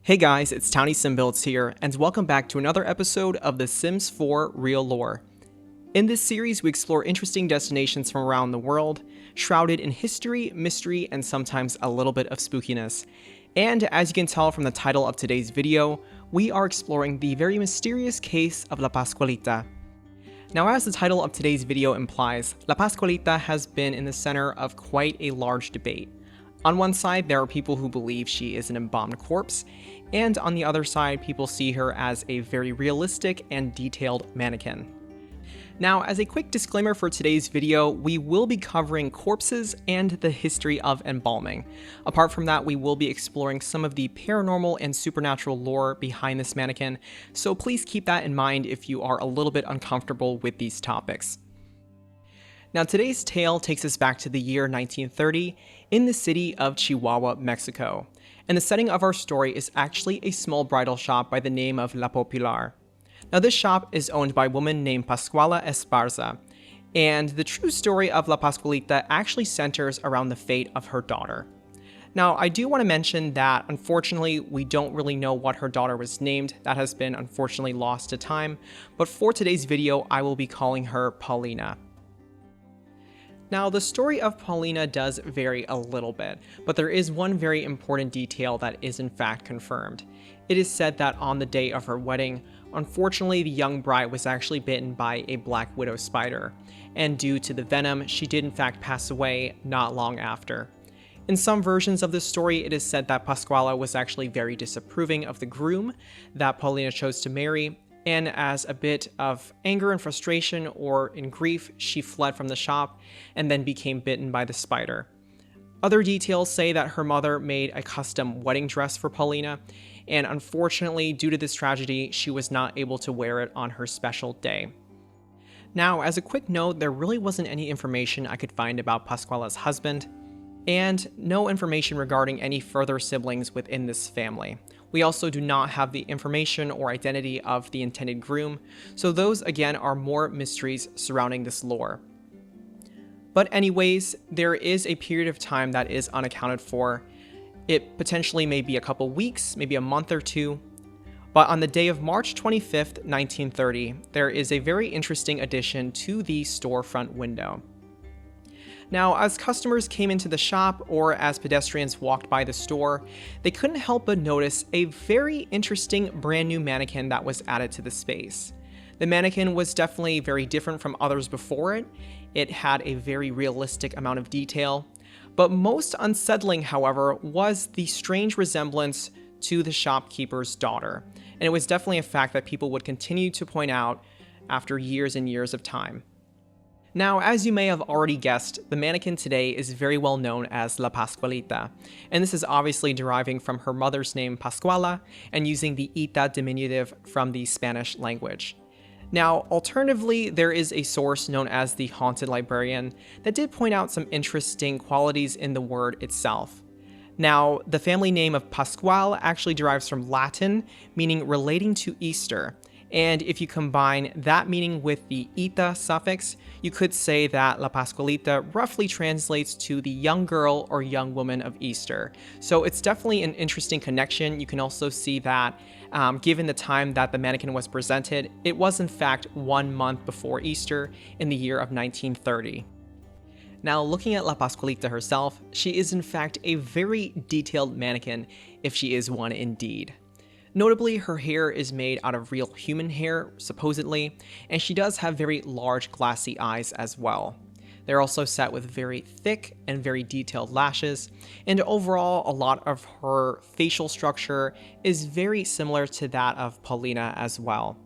Hey guys, it's towniesimbuilds here, and welcome back to another episode of The Sims 4 Real Lore. In this series, we explore interesting destinations from around the world, shrouded in history, mystery, and sometimes a little bit of spookiness. And as you can tell from the title of today's video, we are exploring the very mysterious case of La Pascualita. Now, as the title of today's video implies, La Pascualita has been in the center of quite a large debate. On one side, there are people who believe she is an embalmed corpse, and on the other side, people see her as a very realistic and detailed mannequin. Now, as a quick disclaimer for today's video, we will be covering corpses and the history of embalming. Apart from that, we will be exploring some of the paranormal and supernatural lore behind this mannequin, so please keep that in mind if you are a little bit uncomfortable with these topics. Now, today's tale takes us back to the year 1930 in the city of Chihuahua, Mexico. And the setting of our story is actually a small bridal shop by the name of La Popular. Now, this shop is owned by a woman named Pascuala Esparza, and the true story of La Pascualita actually centers around the fate of her daughter. Now, I do want to mention that unfortunately we don't really know what her daughter was named. That has been unfortunately lost to time, but for today's video I will be calling her Paulina. Now, the story of Paulina does vary a little bit, but there is one very important detail that is in fact confirmed. It is said that on the day of her wedding, unfortunately the young bride was actually bitten by a black widow spider, and due to the venom, she did in fact pass away not long after. In some versions of this story, it is said that Pascuala was actually very disapproving of the groom that Paulina chose to marry, and as a bit of anger and frustration or in grief, she fled from the shop and then became bitten by the spider. Other details say that her mother made a custom wedding dress for Paulina, and unfortunately, due to this tragedy, she was not able to wear it on her special day. Now, as a quick note, there really wasn't any information I could find about Pascuala's husband, and no information regarding any further siblings within this family. We also do not have the information or identity of the intended groom, so those again are more mysteries surrounding this lore. But anyways, there is a period of time that is unaccounted for. It potentially may be a couple weeks, maybe a month or two. But on the day of March 25th, 1930, there is a very interesting addition to the storefront window. Now, as customers came into the shop or as pedestrians walked by the store, they couldn't help but notice a very interesting brand new mannequin that was added to the space. The mannequin was definitely very different from others before it. It had a very realistic amount of detail. But most unsettling, however, was the strange resemblance to the shopkeeper's daughter. And it was definitely a fact that people would continue to point out after years and years of time. Now, as you may have already guessed, the mannequin today is very well known as La Pascualita, and this is obviously deriving from her mother's name Pascuala and using the 𝗧𝗛𝗡 diminutive from the Spanish language. Now, alternatively, there is a source known as the Haunted Librarian that did point out some interesting qualities in the word itself. Now, the family name of Pascual actually derives from Latin, meaning relating to Easter. And if you combine that meaning with the ita suffix, you could say that La Pascualita roughly translates to the young girl or young woman of Easter. So it's definitely an interesting connection. You can also see that given the time that the mannequin was presented, it was in fact 1 month before Easter in the year of 1930. Now, looking at La Pascualita herself, she is in fact a very detailed mannequin, if she is one indeed. Notably, her hair is made out of real human hair, supposedly, and she does have very large glassy eyes as well. They're also set with very thick and very detailed lashes, and overall, a lot of her facial structure is very similar to that of Paulina as well.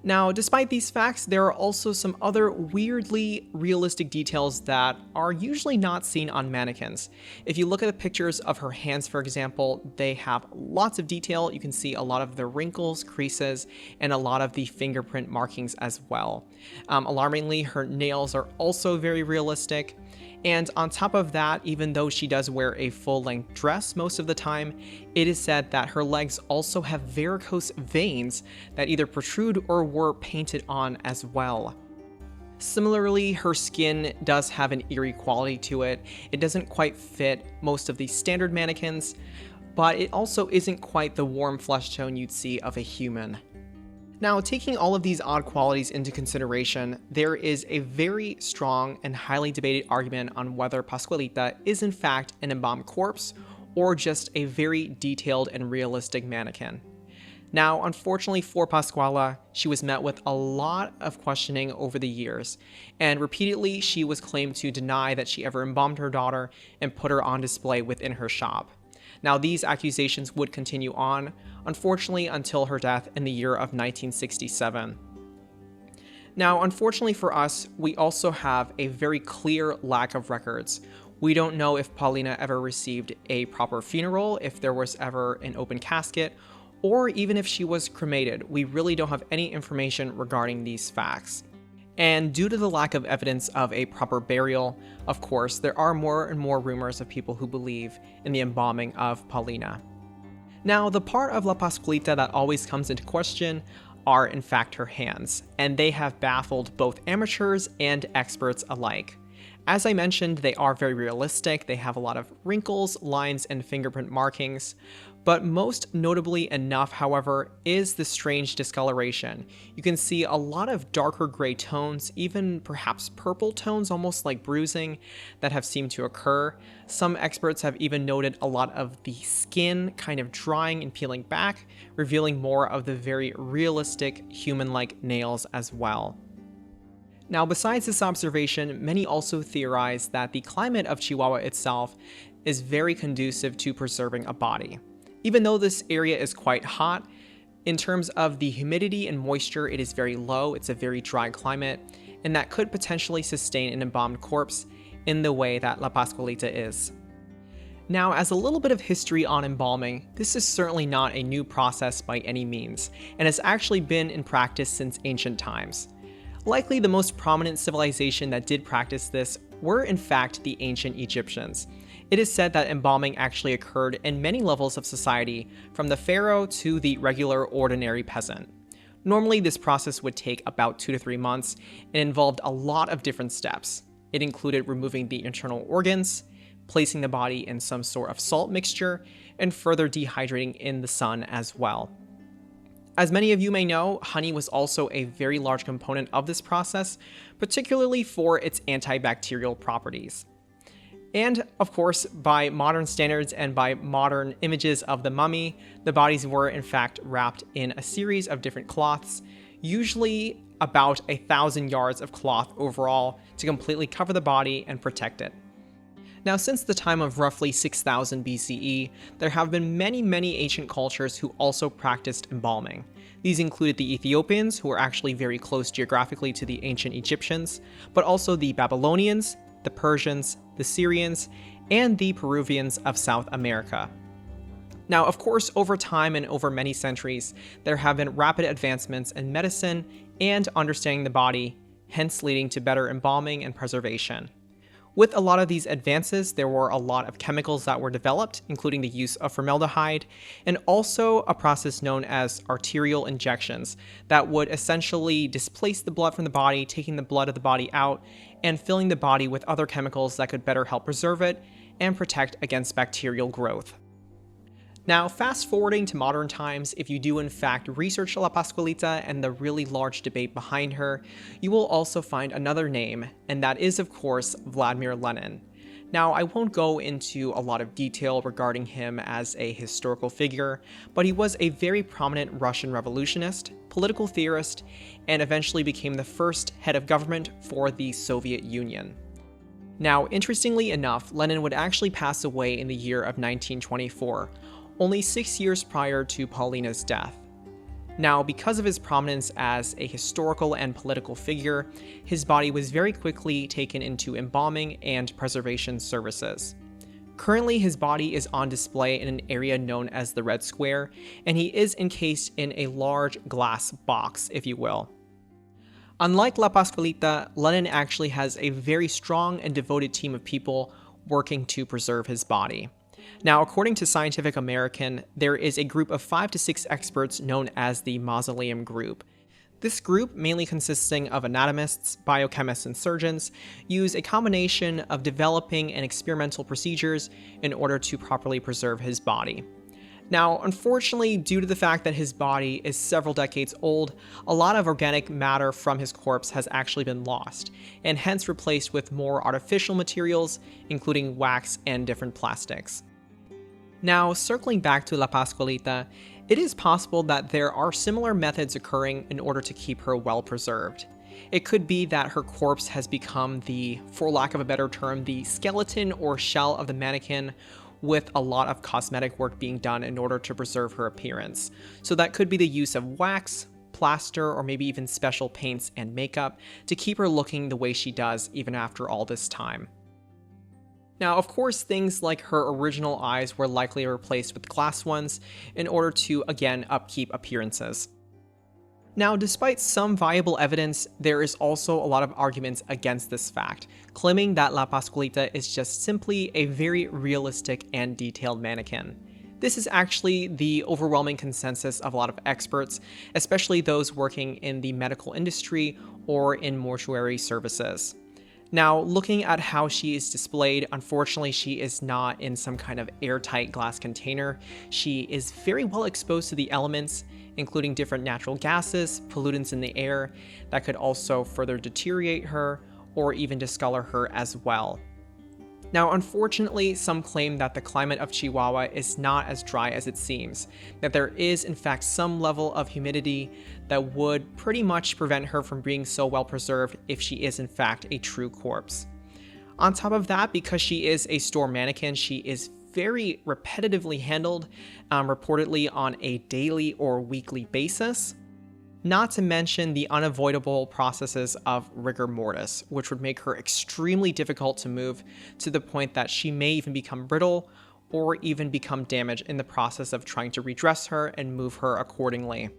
Now, despite these facts, there are also some other weirdly realistic details that are usually not seen on mannequins. If you look at the pictures of her hands, for example, they have lots of detail. You can see a lot of the wrinkles, creases, and a lot of the fingerprint markings as well. Alarmingly, her nails are also very realistic. And on top of that, even though she does wear a full-length dress most of the time, it is said that her legs also have varicose veins that either protrude or were painted on as well. Similarly, her skin does have an eerie quality to it. It doesn't quite fit most of the standard mannequins, but it also isn't quite the warm flesh tone you'd see of a human. Now, taking all of these odd qualities into consideration, there is a very strong and highly debated argument on whether Pascualita is in fact an embalmed corpse or just a very detailed and realistic mannequin. Now, unfortunately for Pascuala, she was met with a lot of questioning over the years, and repeatedly she was claimed to deny that she ever embalmed her daughter and put her on display within her shop. Now, these accusations would continue on, unfortunately, until her death in the year of 1967. Now, unfortunately for us, we also have a very clear lack of records. We don't know if Paulina ever received a proper funeral, if there was ever an open casket, or even if she was cremated. We really don't have any information regarding these facts. And due to the lack of evidence of a proper burial, of course, there are more and more rumors of people who believe in the embalming of Paulina. Now, the part of La Pascualita that always comes into question are in fact her hands, and they have baffled both amateurs and experts alike. As I mentioned, they are very realistic. They have a lot of wrinkles, lines, and fingerprint markings. But most notably enough, however, is the strange discoloration. You can see a lot of darker gray tones, even perhaps purple tones, almost like bruising, that have seemed to occur. Some experts have even noted a lot of the skin kind of drying and peeling back, revealing more of the very realistic human-like nails as well. Now, besides this observation, many also theorize that the climate of Chihuahua itself is very conducive to preserving a body. Even though this area is quite hot, in terms of the humidity and moisture, it is very low. It's a very dry climate, and that could potentially sustain an embalmed corpse in the way that La Pascualita is. Now, as a little bit of history on embalming, this is certainly not a new process by any means, and has actually been in practice since ancient times. Likely the most prominent civilization that did practice this were in fact the ancient Egyptians. It is said that embalming actually occurred in many levels of society, from the pharaoh to the regular ordinary peasant. Normally this process would take about 2 to 3 months and involved a lot of different steps. It included removing the internal organs, placing the body in some sort of salt mixture, and further dehydrating in the sun as well. As many of you may know, honey was also a very large component of this process, particularly for its antibacterial properties. And, of course, by modern standards and by modern images of the mummy, the bodies were in fact wrapped in a series of different cloths, usually about 1,000 yards of cloth overall to completely cover the body and protect it. Now, since the time of roughly 6000 BCE, there have been many ancient cultures who also practiced embalming. These included the Ethiopians, who were actually very close geographically to the ancient Egyptians, but also the Babylonians, the Persians, the Syrians, and the Peruvians of South America. Now, of course, over time and over many centuries, there have been rapid advancements in medicine and understanding the body, hence leading to better embalming and preservation. With a lot of these advances, there were a lot of chemicals that were developed, including the use of formaldehyde, and also a process known as arterial injections that would essentially displace the blood from the body, taking the blood of the body out, and filling the body with other chemicals that could better help preserve it and protect against bacterial growth. Now, fast forwarding to modern times, if you do in fact research La Pascualita and the really large debate behind her, you will also find another name, and that is of course Vladimir Lenin. Now, I won't go into a lot of detail regarding him as a historical figure, but he was a very prominent Russian revolutionist, political theorist, and eventually became the first head of government for the Soviet Union. Now, interestingly enough, Lenin would actually pass away in the year of 1924, only 6 years prior to Paulina's death. Now, because of his prominence as a historical and political figure, his body was very quickly taken into embalming and preservation services. Currently, his body is on display in an area known as the Red Square, and he is encased in a large glass box, if you will. Unlike La Pascualita, Lenin actually has a very strong and devoted team of people working to preserve his body. Now, according to Scientific American, there is a group of 5 to 6 experts known as the Mausoleum Group. This group, mainly consisting of anatomists, biochemists, and surgeons, use a combination of developing and experimental procedures in order to properly preserve his body. Now, unfortunately, due to the fact that his body is several decades old, a lot of organic matter from his corpse has actually been lost, and hence replaced with more artificial materials, including wax and different plastics. Now, circling back to La Pascualita, it is possible that there are similar methods occurring in order to keep her well preserved. It could be that her corpse has become for lack of a better term, the skeleton or shell of the mannequin, with a lot of cosmetic work being done in order to preserve her appearance. So that could be the use of wax, plaster, or maybe even special paints and makeup to keep her looking the way she does even after all this time. Now, of course, things like her original eyes were likely replaced with glass ones in order to, again, upkeep appearances. Now, despite some viable evidence, there is also a lot of arguments against this fact, claiming that La Pascualita is just simply a very realistic and detailed mannequin. This is actually the overwhelming consensus of a lot of experts, especially those working in the medical industry or in mortuary services. Now, looking at how she is displayed, unfortunately, she is not in some kind of airtight glass container. She is very well exposed to the elements, including different natural gases, pollutants in the air that could also further deteriorate her or even discolor her as well. Now, unfortunately, some claim that the climate of Chihuahua is not as dry as it seems, that there is in fact some level of humidity that would pretty much prevent her from being so well preserved if she is in fact a true corpse. On top of that, because she is a store mannequin, she is very repetitively handled, reportedly on a daily or weekly basis. Not to mention the unavoidable processes of rigor mortis, which would make her extremely difficult to move to the point that she may even become brittle or even become damaged in the process of trying to redress her and move her accordingly.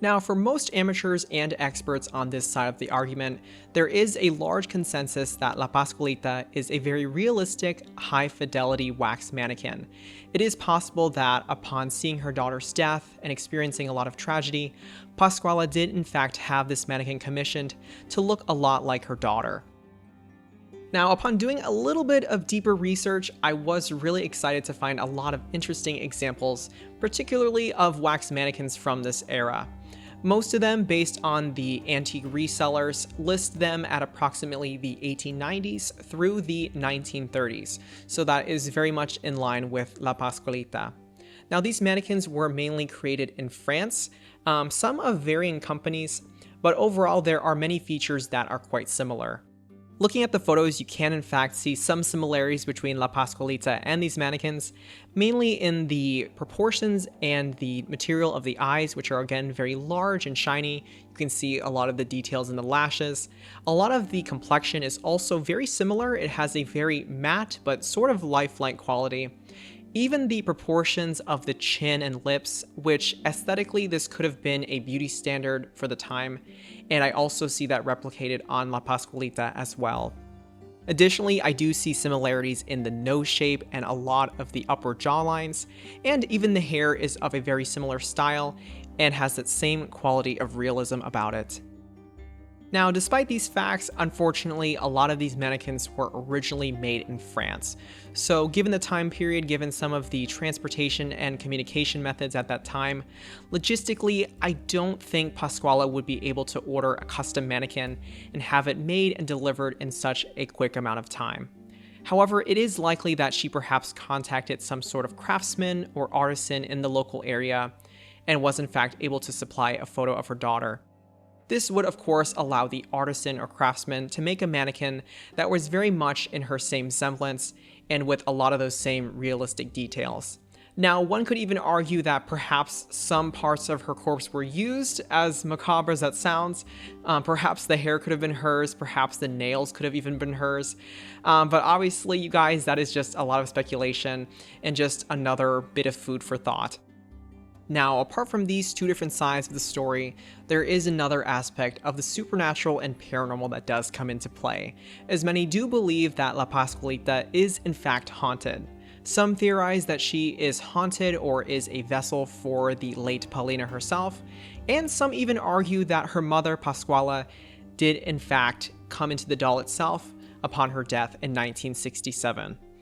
Now, for most amateurs and experts on this side of the argument, there is a large consensus that La Pascualita is a very realistic, high-fidelity wax mannequin. It is possible that upon seeing her daughter's death and experiencing a lot of tragedy, Pascuala did in fact have this mannequin commissioned to look a lot like her daughter. Now, upon doing a little bit of deeper research, I was really excited to find a lot of interesting examples, particularly of wax mannequins from this era. Most of them, based on the antique resellers, list them at approximately the 1890s through the 1930s, so that is very much in line with La Pascualita. Now, these mannequins were mainly created in France, some of varying companies, but overall there are many features that are quite similar. Looking at the photos, you can in fact see some similarities between La Pascualita and these mannequins, mainly in the proportions and the material of the eyes, which are again very large and shiny. You can see a lot of the details in the lashes. A lot of the complexion is also very similar. It has a very matte but sort of lifelike quality. Even the proportions of the chin and lips, which aesthetically this could have been a beauty standard for the time, and I also see that replicated on La Pascualita as well. Additionally, I do see similarities in the nose shape and a lot of the upper jawlines, and even the hair is of a very similar style and has that same quality of realism about it. Now, despite these facts, unfortunately, a lot of these mannequins were originally made in France. So given the time period, given some of the transportation and communication methods at that time, logistically, I don't think Pascuala would be able to order a custom mannequin and have it made and delivered in such a quick amount of time. However, it is likely that she perhaps contacted some sort of craftsman or artisan in the local area and was in fact able to supply a photo of her daughter. This would of course allow the artisan or craftsman to make a mannequin that was very much in her same semblance and with a lot of those same realistic details. Now, one could even argue that perhaps some parts of her corpse were used, as macabre as that sounds. Perhaps the hair could have been hers, perhaps the nails could have even been hers. But obviously, you guys, that is just a lot of speculation and just another bit of food for thought. Now, apart from these two different sides of the story, there is another aspect of the supernatural and paranormal that does come into play, as many do believe that La Pascualita is in fact haunted. Some theorize that she is haunted or is a vessel for the late Paulina herself, and some even argue that her mother, Pascuala, did in fact come into the doll itself upon her death in 1967.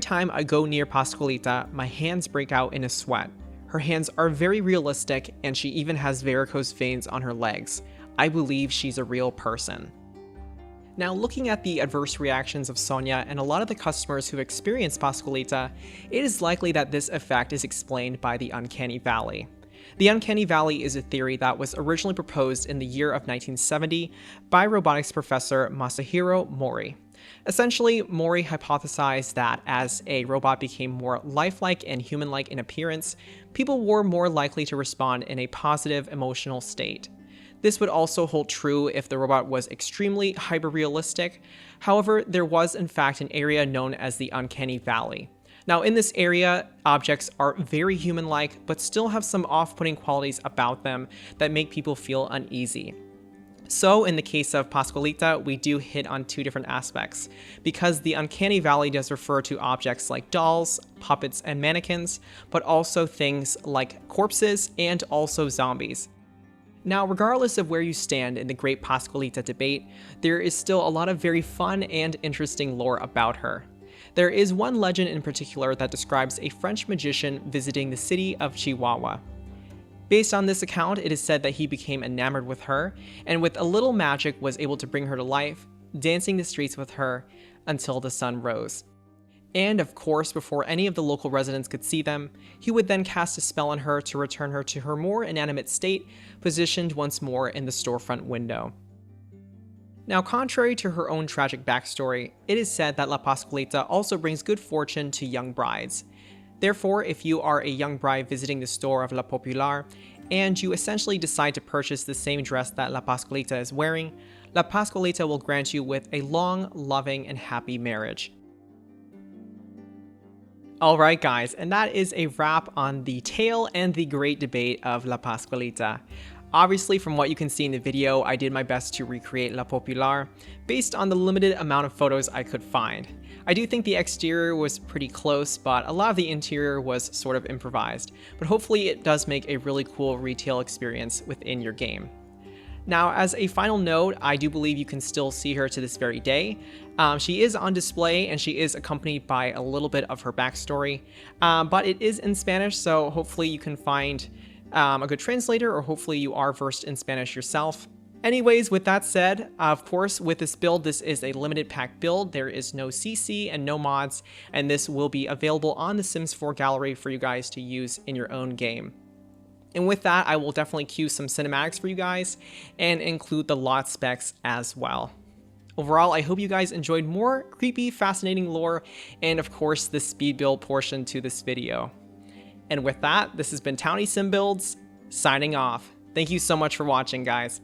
Every time I go near Pascualita, my hands break out in a sweat. Her hands are very realistic, and she even has varicose veins on her legs. I believe she's a real person. Now, looking at the adverse reactions of Sonia and a lot of the customers who've experienced Pascualita, it is likely that this effect is explained by the uncanny valley. The uncanny valley is a theory that was originally proposed in the year of 1970 by robotics professor Masahiro Mori. Essentially, Mori hypothesized that as a robot became more lifelike and human-like in appearance, people were more likely to respond in a positive emotional state. This would also hold true if the robot was extremely hyper-realistic. However, there was in fact an area known as the uncanny valley. Now, in this area, objects are very human-like, but still have some off-putting qualities about them that make people feel uneasy. So, in the case of Pascualita, we do hit on two different aspects, because the uncanny valley does refer to objects like dolls, puppets, and mannequins, but also things like corpses and also zombies. Now, regardless of where you stand in the great Pascualita debate, there is still a lot of very fun and interesting lore about her. There is one legend in particular that describes a French magician visiting the city of Chihuahua. Based on this account, it is said that he became enamored with her, and with a little magic was able to bring her to life, dancing the streets with her until the sun rose. And of course, before any of the local residents could see them, he would then cast a spell on her to return her to her more inanimate state, positioned once more in the storefront window. Now, contrary to her own tragic backstory, it is said that La Pascualita also brings good fortune to young brides. Therefore, if you are a young bride visiting the store of La Popular, and you essentially decide to purchase the same dress that La Pascualita is wearing, La Pascualita will grant you with a long, loving, and happy marriage. Alright guys, and that is a wrap on the tale and the great debate of La Pascualita. Obviously, from what you can see in the video, I did my best to recreate La Popular based on the limited amount of photos I could find. I do think the exterior was pretty close, but a lot of the interior was sort of improvised, but hopefully it does make a really cool retail experience within your game. Now, as a final note, I do believe you can still see her to this very day. She is on display and she is accompanied by a little bit of her backstory, but it is in Spanish, so hopefully you can find a good translator, or hopefully you are versed in Spanish yourself. Anyways, with that said, of course, with this build, this is a limited pack build. There is no CC and no mods, and this will be available on the Sims 4 gallery for you guys to use in your own game. And with that, I will definitely cue some cinematics for you guys and include the lot specs as well. Overall, I hope you guys enjoyed more creepy, fascinating lore, and of course, the speed build portion to this video. And with that, this has been towniesimbuilds signing off. Thank you so much for watching, guys.